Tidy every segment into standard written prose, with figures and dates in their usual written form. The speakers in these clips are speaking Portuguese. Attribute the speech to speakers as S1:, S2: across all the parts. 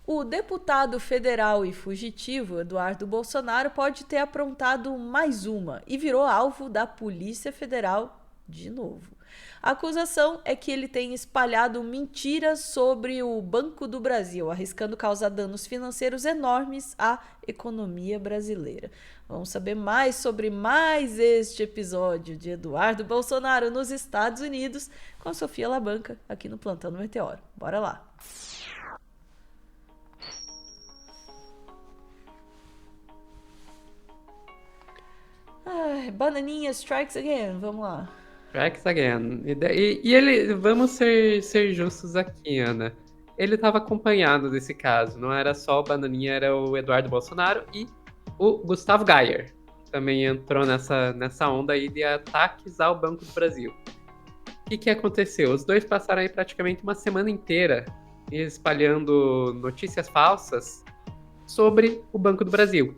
S1: O deputado federal e fugitivo Eduardo Bolsonaro pode ter aprontado mais uma e virou alvo da Polícia Federal de novo. A acusação é que ele tem espalhado mentiras sobre o Banco do Brasil, arriscando causar danos financeiros enormes à economia brasileira. Vamos saber mais sobre mais este episódio de Eduardo Bolsonaro nos Estados Unidos com a Sofia Labanca aqui no Plantão do Meteoro. Bora lá! Bananinha strikes again, vamos lá.
S2: Strikes again. E ele, vamos ser justos aqui, Ana. Ele estava acompanhado desse caso. Não era só o Bananinha, era o Eduardo Bolsonaro e o Gustavo Gayer. Também entrou nessa onda aí de ataques ao Banco do Brasil. O que aconteceu? Os dois passaram aí praticamente uma semana inteira espalhando notícias falsas sobre o Banco do Brasil,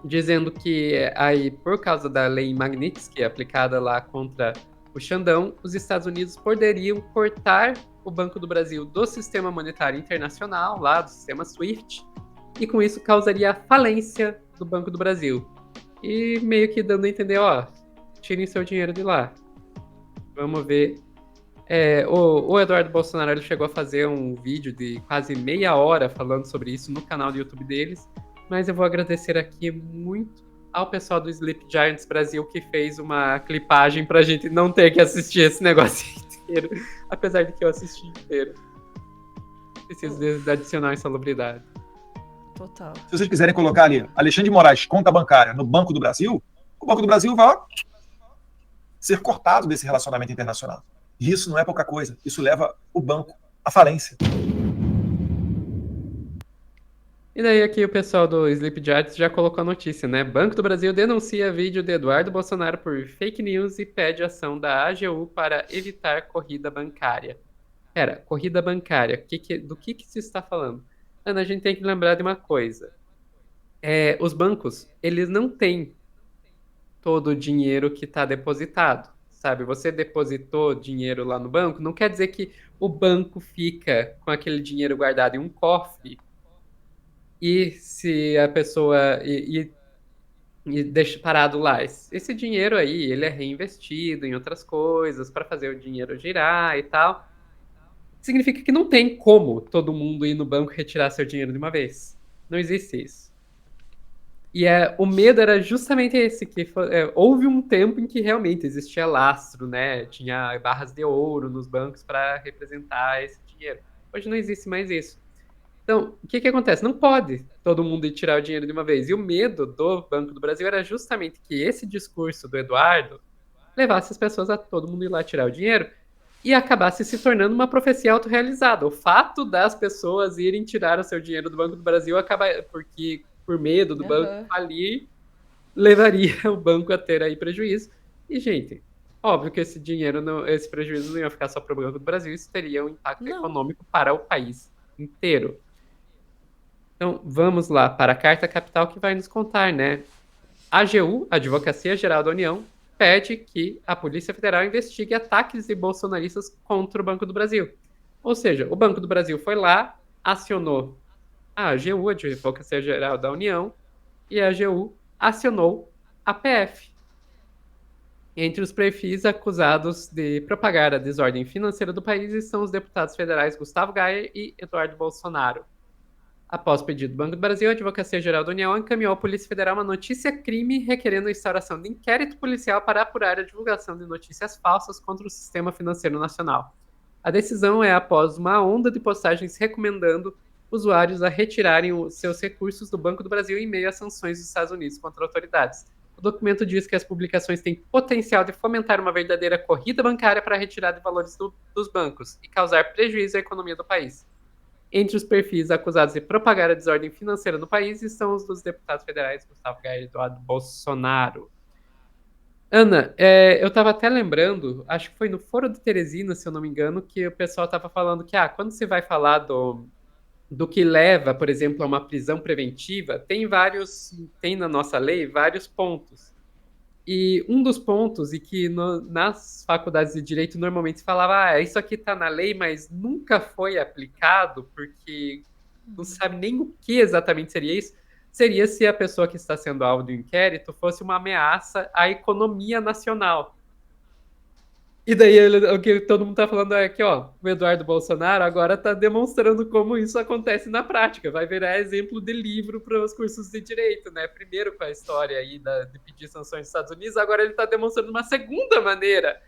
S2: dizendo que aí, por causa da lei Magnitsky aplicada lá contra o Xandão, os Estados Unidos poderiam cortar o Banco do Brasil do sistema monetário internacional, lá do sistema SWIFT, e com isso causaria a falência do Banco do Brasil. E meio que dando a entender, ó, tirem seu dinheiro de lá. Vamos ver. O Eduardo Bolsonaro ele chegou a fazer um vídeo de quase meia hora falando sobre isso no canal do YouTube deles, mas eu vou agradecer aqui muito ao pessoal do Sleep Giants Brasil que fez uma clipagem pra gente não ter que assistir esse negócio inteiro, apesar de que eu assisti inteiro. Preciso de adicionar insalubridade.
S1: Total.
S3: Se vocês quiserem colocar ali Alexandre de Moraes, conta bancária, no Banco do Brasil, o Banco do Brasil vai ser cortado desse relacionamento internacional. E isso não é pouca coisa. Isso leva o banco à falência.
S2: E daí aqui o pessoal do Sleep Giants já colocou a notícia, né? Banco do Brasil denuncia vídeo de Eduardo Bolsonaro por fake news e pede ação da AGU para evitar corrida bancária. Pera, corrida bancária, do que se está falando? Ana, a gente tem que lembrar de uma coisa. Os bancos, eles não têm todo o dinheiro que está depositado, sabe? Você depositou dinheiro lá no banco, não quer dizer que o banco fica com aquele dinheiro guardado em um cofre e se a pessoa e deixa parado lá. Esse dinheiro aí, ele é reinvestido em outras coisas para fazer o dinheiro girar e tal. Significa que não tem como todo mundo ir no banco e retirar seu dinheiro de uma vez. Não existe isso. E o medo era justamente esse, que houve um tempo em que realmente existia lastro, né? Tinha barras de ouro nos bancos para representar esse dinheiro. Hoje não existe mais isso. Então, o que acontece? Não pode todo mundo ir tirar o dinheiro de uma vez. E o medo do Banco do Brasil era justamente que esse discurso do Eduardo levasse as pessoas a todo mundo ir lá tirar o dinheiro e acabasse se tornando uma profecia autorrealizada. O fato das pessoas irem tirar o seu dinheiro do Banco do Brasil acaba porque por medo do banco falir, levaria o banco a ter aí prejuízo. E, gente, óbvio que esse prejuízo não ia ficar só para o Banco do Brasil, isso teria um impacto econômico para o país inteiro. Então, vamos lá para a Carta Capital que vai nos contar, né? A AGU, Advocacia Geral da União, pede que a Polícia Federal investigue ataques de bolsonaristas contra o Banco do Brasil. Ou seja, o Banco do Brasil foi lá, acionou a AGU, a Advocacia Geral da União, e a AGU acionou a PF. Entre os perfis acusados de propagar a desordem financeira do país estão os deputados federais Gustavo Gayer e Eduardo Bolsonaro. Após pedido do Banco do Brasil, a Advocacia Geral da União encaminhou à Polícia Federal uma notícia-crime requerendo a instauração de inquérito policial para apurar a divulgação de notícias falsas contra o sistema financeiro nacional. A decisão é após uma onda de postagens recomendando usuários a retirarem os seus recursos do Banco do Brasil em meio às sanções dos Estados Unidos contra autoridades. O documento diz que as publicações têm potencial de fomentar uma verdadeira corrida bancária para a retirada de valores dos bancos e causar prejuízo à economia do país. Entre os perfis acusados de propagar a desordem financeira no país estão os dos deputados federais Gustavo Gayer e Eduardo Bolsonaro. Ana, eu estava até lembrando, acho que foi no Foro de Teresina, se eu não me engano, que o pessoal estava falando que quando você vai falar do que leva, por exemplo, a uma prisão preventiva, tem na nossa lei vários pontos. E um dos pontos, e que nas faculdades de direito normalmente se falava, isso aqui está na lei, mas nunca foi aplicado, porque não sabe nem o que exatamente seria isso, seria se a pessoa que está sendo alvo do inquérito fosse uma ameaça à economia nacional. E daí o que todo mundo tá falando é que, ó, o Eduardo Bolsonaro agora tá demonstrando como isso acontece na prática. Vai virar exemplo de livro para os cursos de direito, né? Primeiro com a história aí de pedir sanções dos Estados Unidos, agora ele tá demonstrando uma segunda maneira.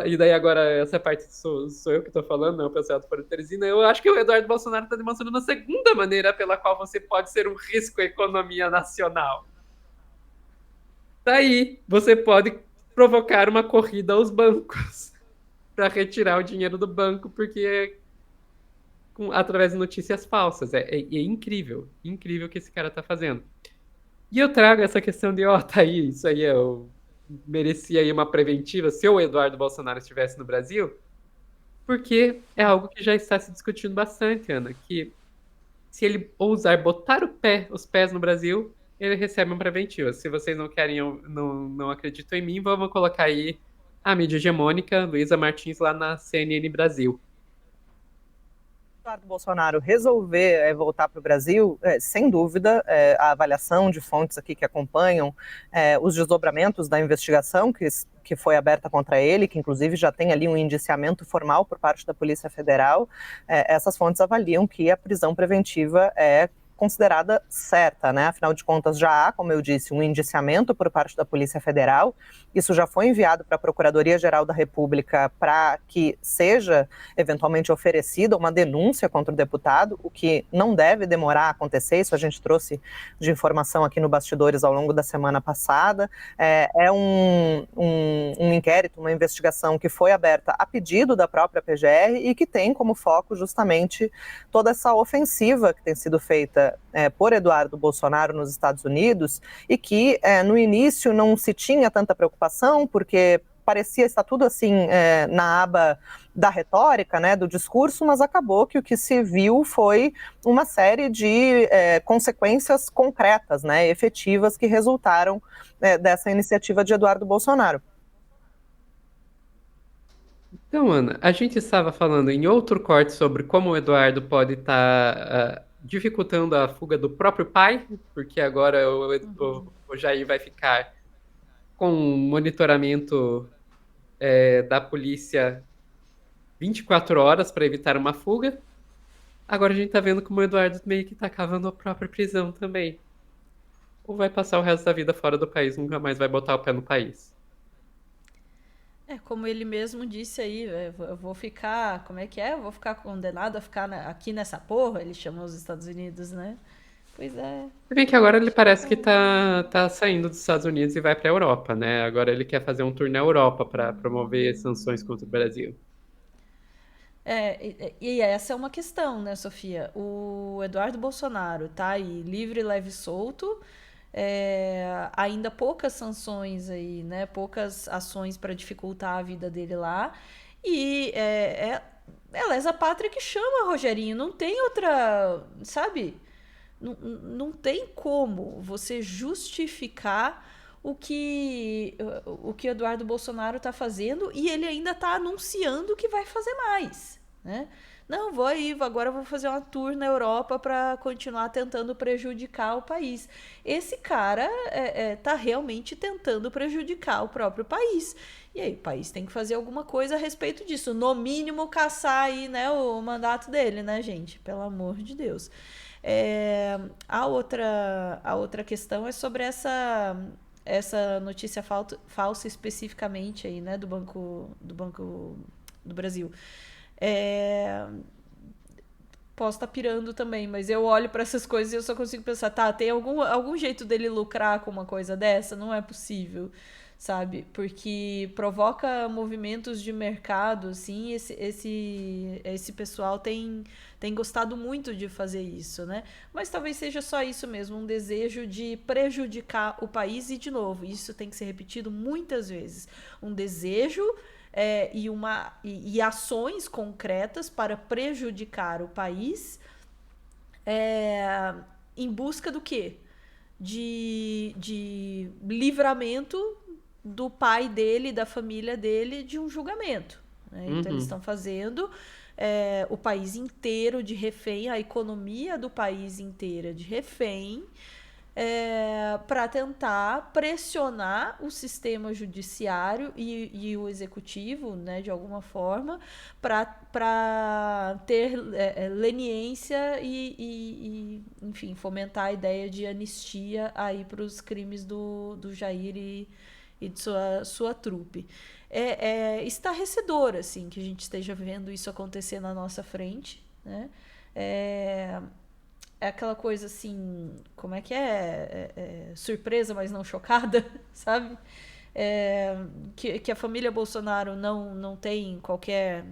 S2: E daí agora, essa parte sou eu que tô falando, não, o pessoal do Foro Teresina. Eu acho que o Eduardo Bolsonaro tá demonstrando uma segunda maneira pela qual você pode ser um risco à economia nacional. Daí, você pode provocar uma corrida aos bancos para retirar o dinheiro do banco, porque através de notícias falsas. É incrível, incrível o que esse cara tá fazendo. E eu trago essa questão de, ó, tá aí, isso aí eu merecia aí uma preventiva se o Eduardo Bolsonaro estivesse no Brasil, porque é algo que já está se discutindo bastante, Ana, que se ele ousar botar os pés no Brasil, ele recebe uma preventiva. Se vocês não querem, não acreditam em mim, vamos colocar aí a mídia hegemônica, Luísa Martins, lá na CNN Brasil.
S4: Eduardo Bolsonaro resolver voltar para o Brasil, sem dúvida, a avaliação de fontes aqui que acompanham os desdobramentos da investigação que foi aberta contra ele, que inclusive já tem ali um indiciamento formal por parte da Polícia Federal, essas fontes avaliam que a prisão preventiva é considerada certa, né? Afinal de contas, já há, como eu disse, um indiciamento por parte da Polícia Federal. Isso já foi enviado para a Procuradoria-Geral da República para que seja eventualmente oferecida uma denúncia contra o deputado, o que não deve demorar a acontecer. Isso a gente trouxe de informação aqui no Bastidores ao longo da semana passada. É um inquérito, uma investigação que foi aberta a pedido da própria PGR e que tem como foco justamente toda essa ofensiva que tem sido feita por Eduardo Bolsonaro nos Estados Unidos e que no início não se tinha tanta preocupação, porque parecia estar tudo assim na aba da retórica, né, do discurso, mas acabou que o que se viu foi uma série de consequências concretas, né, efetivas que resultaram dessa iniciativa de Eduardo Bolsonaro.
S2: Então, Ana, a gente estava falando em outro corte sobre como o Eduardo pode estar dificultando a fuga do próprio pai, porque agora o Jair vai ficar com monitoramento da polícia 24 horas para evitar uma fuga. Agora a gente está vendo como o Eduardo meio que está cavando a própria prisão também. Ou vai passar o resto da vida fora do país, nunca mais vai botar o pé no país.
S1: Como ele mesmo disse aí, eu vou ficar, como é que é? Eu vou ficar condenado a ficar aqui nessa porra, ele chama os Estados Unidos, né? Pois é.
S2: Se bem que agora ele parece que tá saindo dos Estados Unidos e vai pra Europa, né? Agora ele quer fazer um tour na Europa para promover sanções contra o Brasil.
S1: E essa é uma questão, né, Sofia? O Eduardo Bolsonaro tá aí livre, leve e solto. Ainda poucas sanções aí, né? Poucas ações para dificultar a vida dele lá. E é lesa pátria que chama, Rogerinho. Não tem outra, sabe? Não tem como você justificar o que Eduardo Bolsonaro está fazendo e ele ainda está anunciando que vai fazer mais, né? Não, agora vou fazer uma tour na Europa para continuar tentando prejudicar o país. Esse cara tá realmente tentando prejudicar o próprio país. E aí o país tem que fazer alguma coisa a respeito disso. No mínimo, caçar aí, né, o mandato dele, né, gente? Pelo amor de Deus. A outra questão é sobre essa notícia falsa especificamente aí, né, do Banco do Brasil. Posso estar pirando também, mas eu olho para essas coisas e eu só consigo pensar, tem algum jeito dele lucrar com uma coisa dessa? Não é possível, sabe? Porque provoca movimentos de mercado, assim, esse pessoal tem gostado muito de fazer isso, né? Mas talvez seja só isso mesmo, um desejo de prejudicar o país e, de novo, isso tem que ser repetido muitas vezes. Um desejo e ações concretas para prejudicar o país em busca do quê? De livramento do pai dele, da família dele, de um julgamento. Né? Então eles estão fazendo o país inteiro de refém, a economia do país inteira de refém, para tentar pressionar o sistema judiciário e o executivo, né, de alguma forma, para ter leniência e, enfim, fomentar a ideia de anistia aí para os crimes do Jair e de sua trupe. É estarrecedor, assim, que a gente esteja vendo isso acontecer na nossa frente, né? É aquela coisa assim, como é que surpresa, mas não chocada, sabe? Que a família Bolsonaro não tem qualquer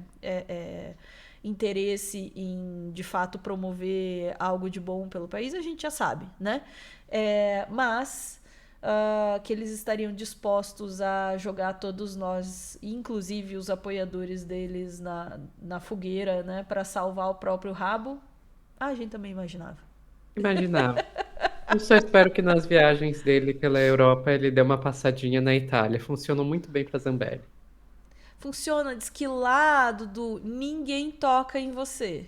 S1: interesse em, de fato, promover algo de bom pelo país, a gente já sabe, né? Mas que eles estariam dispostos a jogar todos nós, inclusive os apoiadores deles, na fogueira, né, para salvar o próprio rabo, a gente também imaginava.
S2: Imaginava. Eu só espero que nas viagens dele pela Europa ele dê uma passadinha na Itália. Funcionou muito bem pra Zambelli.
S1: Funciona, diz que lá, Dudu, ninguém toca em você.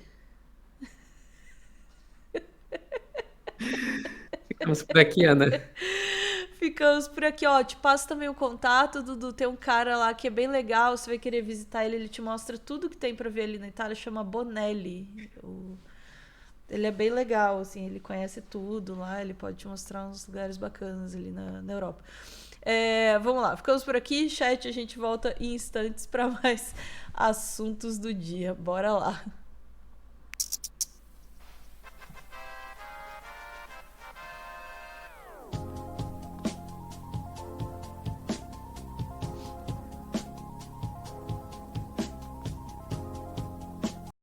S2: Ficamos por aqui, Ana.
S1: Ficamos por aqui, ó. Te passo também o contato, Dudu. Tem um cara lá que é bem legal. Você vai querer visitar ele, ele te mostra tudo que tem pra ver ali na Itália. Chama Bonelli. Ele é bem legal, assim. Ele conhece tudo lá. Ele pode te mostrar uns lugares bacanas ali na Europa. Vamos lá, ficamos por aqui. Chat, a gente volta em instantes para mais assuntos do dia. Bora lá.